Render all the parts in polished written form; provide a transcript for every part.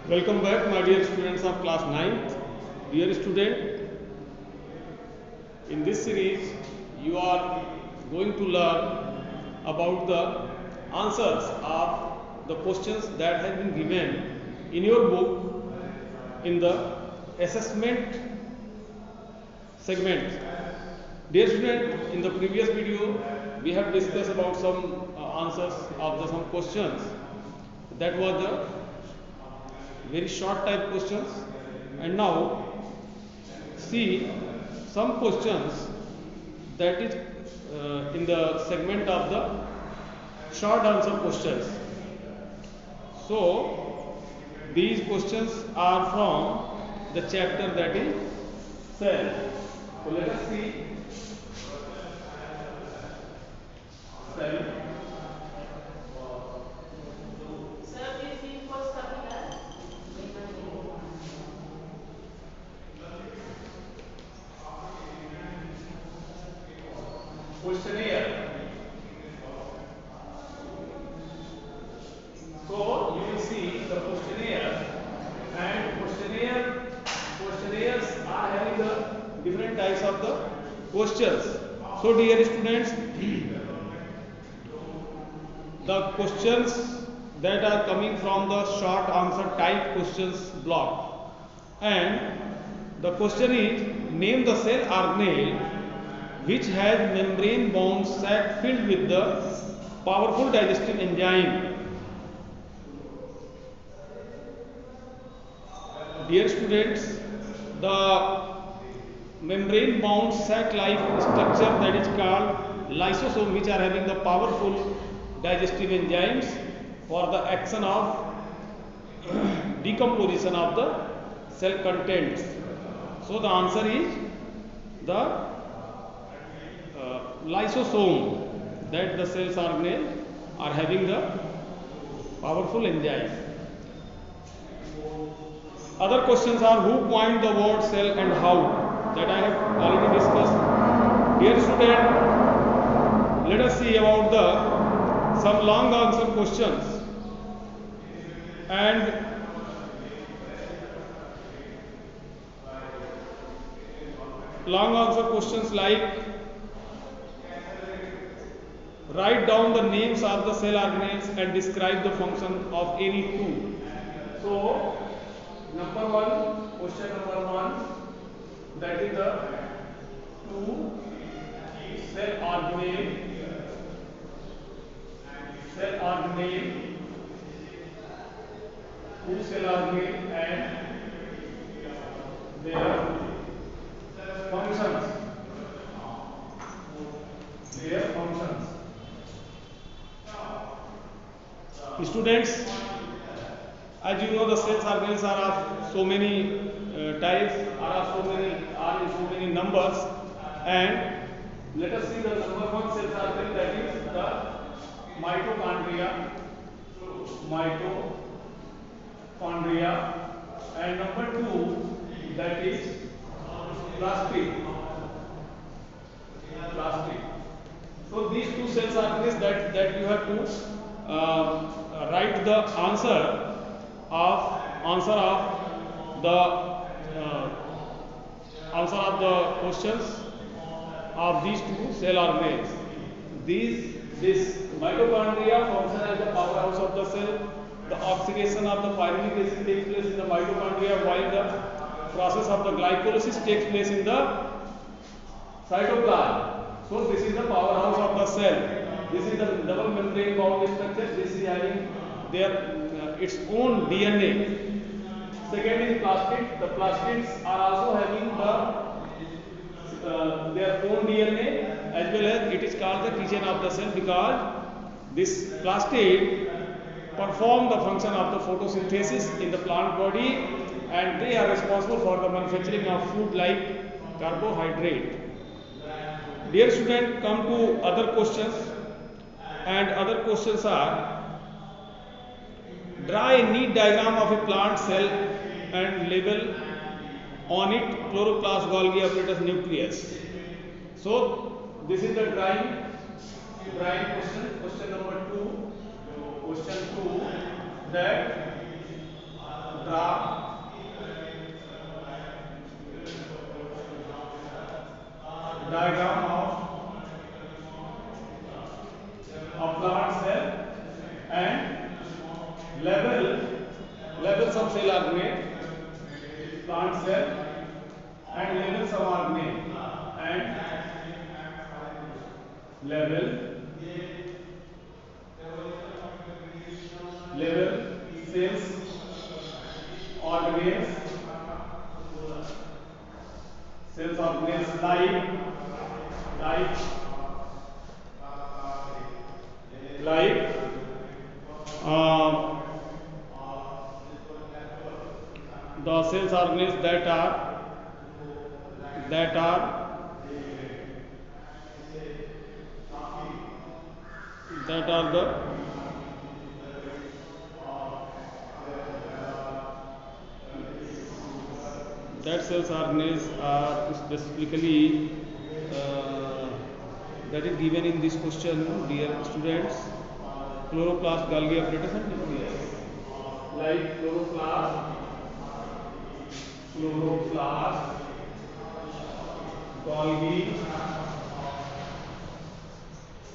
Welcome back, my dear students of class 9th. Dear student, in this series you are going to learn about the answers of the questions that have been given in your book in the assessment segment. Dear student, in the previous video we have discussed about some answers of some questions. That was the very short type questions, and now see some questions that is in the segment of the short answer questions. So these questions are from the chapter that is cell. So let us see cell. Questionnaire. So you will see the questionnaire, and questionnaires are having the different types of the questions. So dear students, the questions that are coming from the short answer type questions block, and the question is, name the cell organelle which has membrane bound sac filled with the powerful digestive enzyme. Dear students, the membrane bound sac like structure that is called lysosome, which are having the powerful digestive enzymes for the action of decomposition of the cell contents. So the answer is the lysosome, that the cells organelle are having the powerful enzyme. Other questions are, who coined the word cell and how, that I have already discussed. Dear student, let us see about the some long answer questions, and long answer questions like, write down the names of the cell organelles and describe the function of any two. So number one, question number one, that is the two cell organelle, two cell organelle and their functions. Students, as you know, the cells organelles are of so many types, are in so many numbers, and let us see the number one cell organelle, that is the mitochondria, and number two, that is plastic. So these two cells organelles that you have to write the answer of the questions of these two cell organelles. This mitochondria function as the powerhouse of the cell. The oxidation of the pyruvic acid takes place in the mitochondria, while the process of the glycolysis takes place in the cytoplasm. So this is the powerhouse of the cell. This is the double membrane bound structure. This is having their its own DNA. Second is plastic. The plastids are also having their own DNA, as well as it is called the kitchen of the cell, because this plastid perform the function of the photosynthesis in the plant body, and they are responsible for the manufacturing of food like carbohydrate. Dear student, come to other questions, and other questions are, draw a neat diagram of a plant cell and label on it chloroplast, Golgi apparatus, nucleus. So this is the drawing question. Question number 2. Question 2, that draw Level, levels of cell are made, plant cell, and levels of are made, and level, level cells, organelles, cells organelles like uh, the cells organelles that are that are the that cells organelles are specifically uh, that is given in this question, dear students. Chloroplast, Golgi apparatus and nucleus. Like chloroplast, Golgi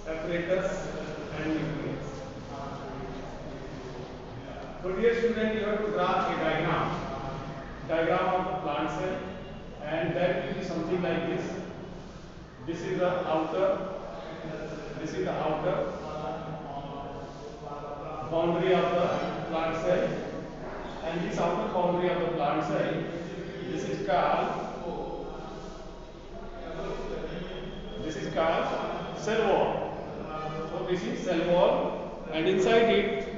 apparatus and nucleus. So dear student, you have to draw a diagram of the plant cell, and that will be something like this. This is the outer boundary of the plant cell, and this outer boundary of the plant cell, this is called cell wall. So this is cell wall, and inside it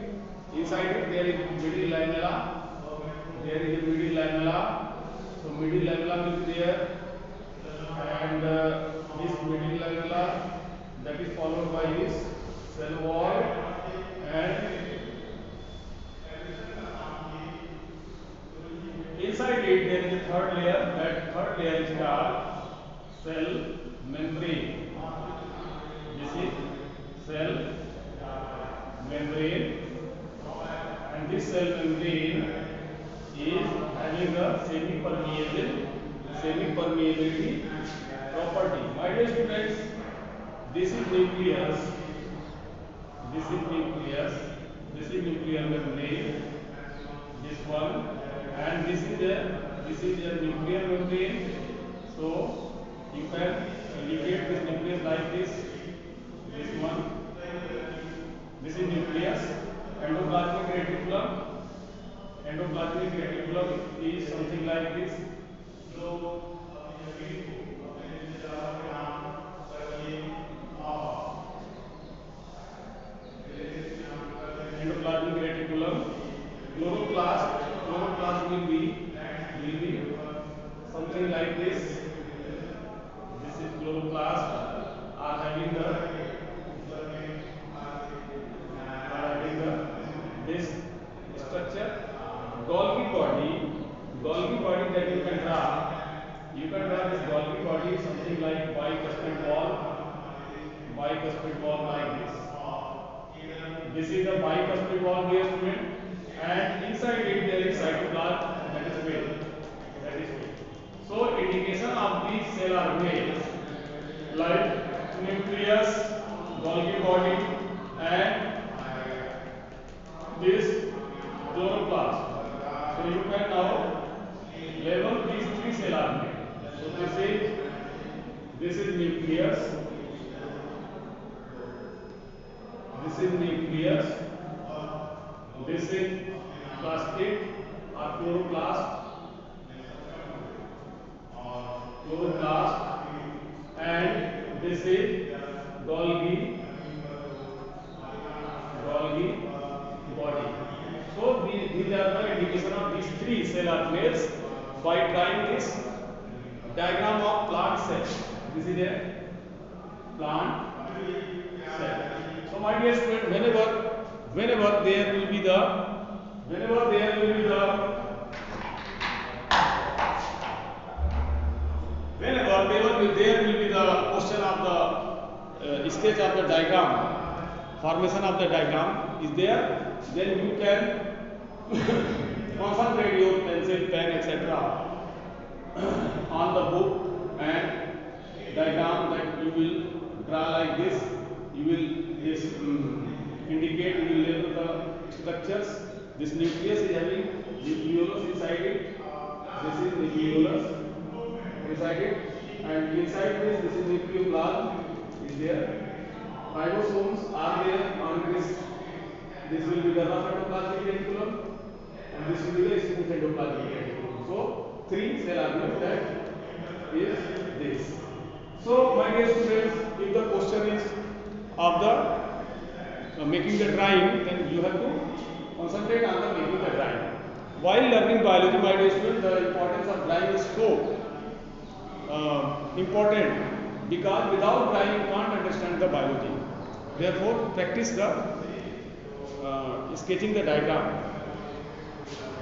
there is middle lamella. There is a middle lamella. So middle lamella will be there, and this middle lamella, that is followed by this cell wall, and inside it there is a third layer. That third layer is called cell membrane. This is cell membrane, and this cell membrane is having a semi-permeability property. My dear students, this is nucleus, this is nuclear membrane, this one, and this is a nuclear membrane. So you can indicate this nucleus like this one. This is nucleus. Endoplasmic reticulum is something like this. Endoplasmic reticulum. Chloroplast will be something like this. This is chloroplast are having this structure. Golgi body that you can draw. You can draw this Golgi body something like bicuspid wall like this. This is the bicuspid wall, dear student, and inside it there is cytoplasm, that is filled. So indication of these cell are made like nucleus, Golgi body, and this chloroplast. So you can now label these three cell are made. So this is nucleus, this is plastic or chloroplast, and this is Golgi body. So these are the indication of these three cell organelles by trying this diagram of plant cell. This is a plant cell. So my dear student, whenever there will be the question of the sketch of the diagram, formation of the diagram is there, then you can concentrate your pencil, pen, etc. on the book, and diagram that you will draw like this. You will indicate, you will label the structures This nucleus is having nucleolus inside it. This is nucleolus inside it, and inside this is nucleoplasm is there. Ribosomes are there on this. This will be the rough endoplasmic reticulum, and this will be the smooth endoplasmic reticulum. So, three cell organelles that is this. So, my dear students, if the question is of the making the drawing, then you have to concentrate on the making the drawing. While learning biology, my dear students, the importance of drawing is so important, because without drawing you can't understand the biology. Therefore, practice the sketching the diagram.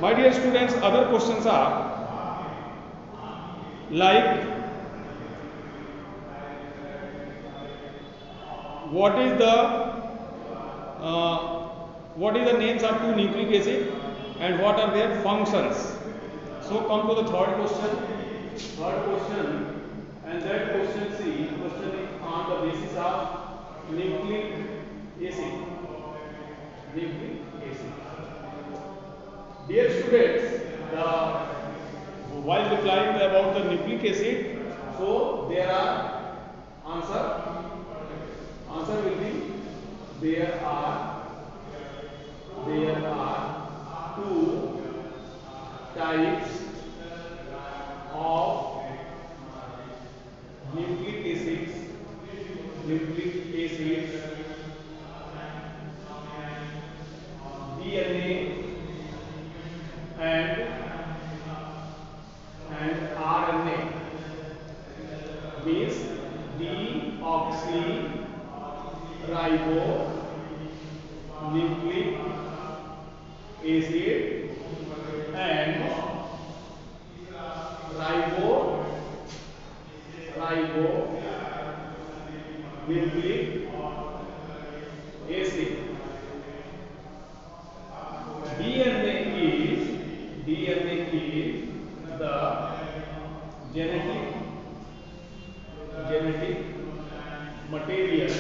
My dear students, other questions are like, what is the names of two nucleic acid and what are their functions? So come to the third question, and that question is on the basis of nucleic acid. Dear students, while replying about the nucleic acid, so there are answer will be there are two types of nucleic acids DNA and RNA, means deoxyribonucleic acid and ribonucleic acid. DNA is the genetic material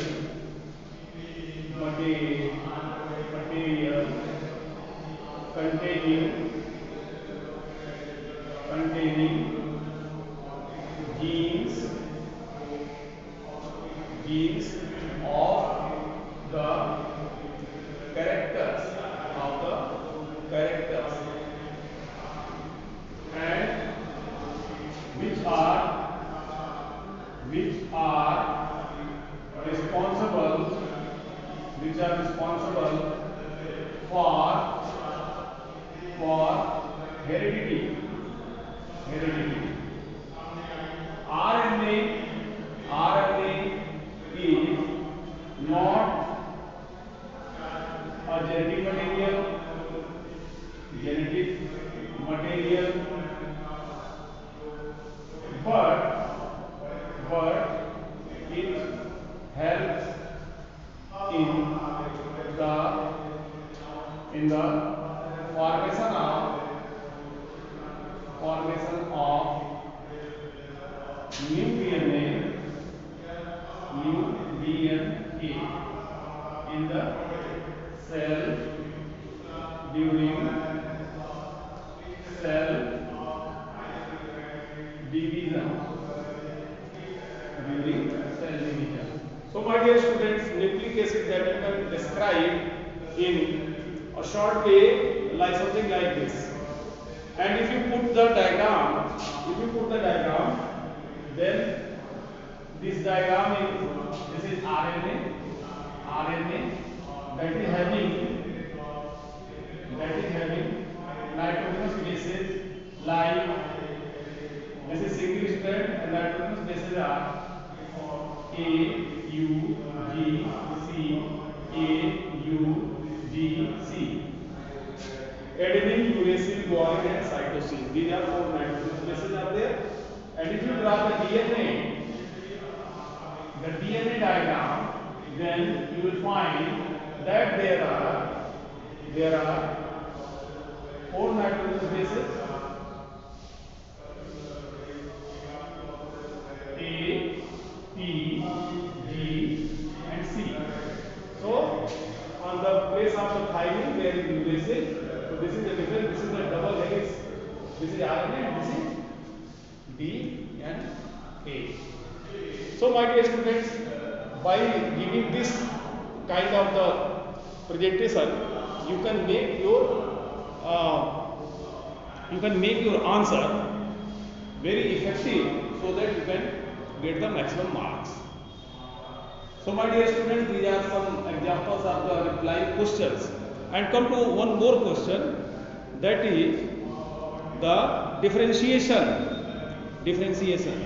containing genes of the characters and which are responsible for heredity. RNA is not a genetic material, but it helps in the formation of new DNA in the cell during cell division. So my dear students, nucleic acid that you can describe in a short way like something like this. And if you put the diagram, then this diagram this is RNA that is having nitrogenous bases like this is single strand, and nitrogenous bases are A, U, G, C, A, U, G, C. Adenine, uracil, guanine and cytosine. These are four nitrogenous bases are there. And if you draw the DNA diagram, then you will find that there are four nitrogenous bases: A, P, G and C. So on the place of the thymine there is nucleus. So this is the difference. This is the double helix. This is RNA and this is DNA. So my dear students, by giving this kind of the presentation, you can make your answer very effective, so that you can get the maximum marks. So my dear students, these are some examples of the replying questions. And come to one more question, that is the differentiation. Differentiation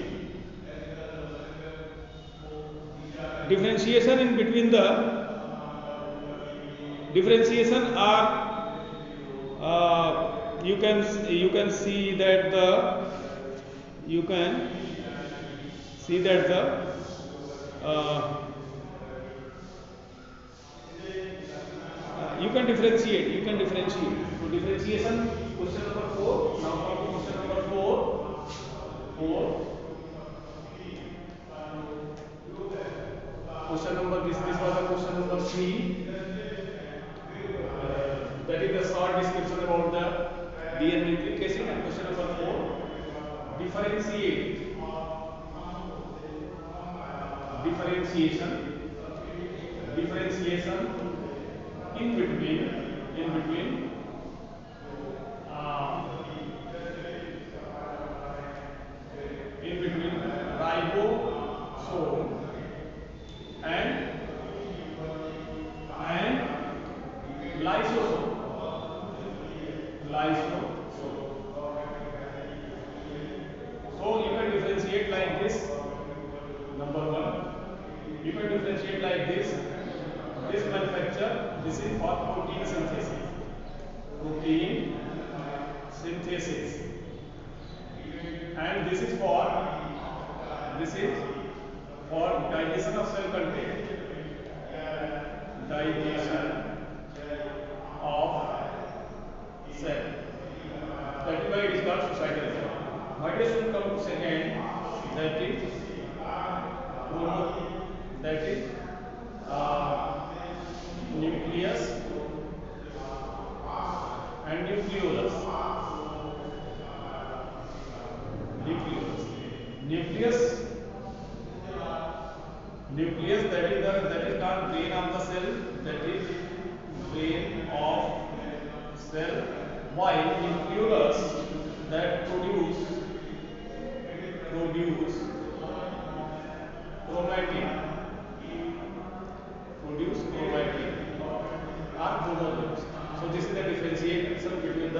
in between the differentiation are you can see that the you can differentiate. So differentiation, question number 4. Now come to question number 4. Question number this was the question number 3. That is the short description about the DNA nucleic acid. And question number 4, differentiation in between ribosome and lysosome. So you can differentiate like this. Number 1, you can differentiate like this. This manufacture, this is for protein synthesis, and this is for digestion of cell content. That is why it is called societal cell. My dear student, come to second, that is nucleus and nucleolus. Nucleus, that is called brain of the cell. While nucleolus, that produce chromatin or chromosomes. So this is the differentiation between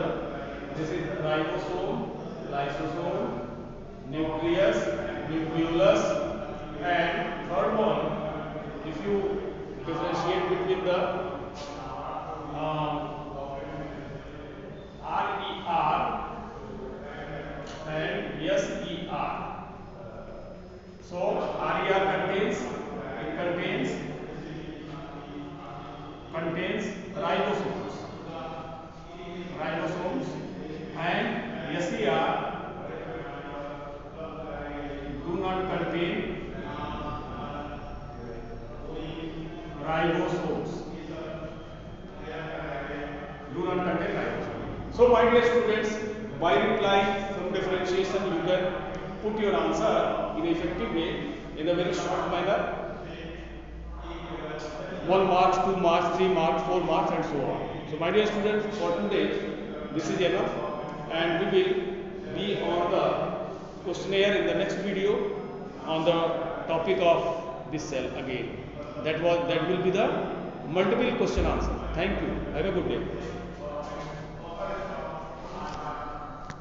this is ribosome, lysosome, nucleus, nucleolus, and third one, if you differentiate between the RER and SER. So RER contains ribosomes, and SER do not contain ribosomes. So my dear students, by replying from differentiation, you can put your answer in an effective way, in a very short manner. 1 mark, 2 marks, 3 marks, 4 marks, and so on. So my dear students, for today, this is enough, and we will be on the questionnaire in the next video on the topic of this cell again. That will be the multiple question answer. Thank you. Have a good day.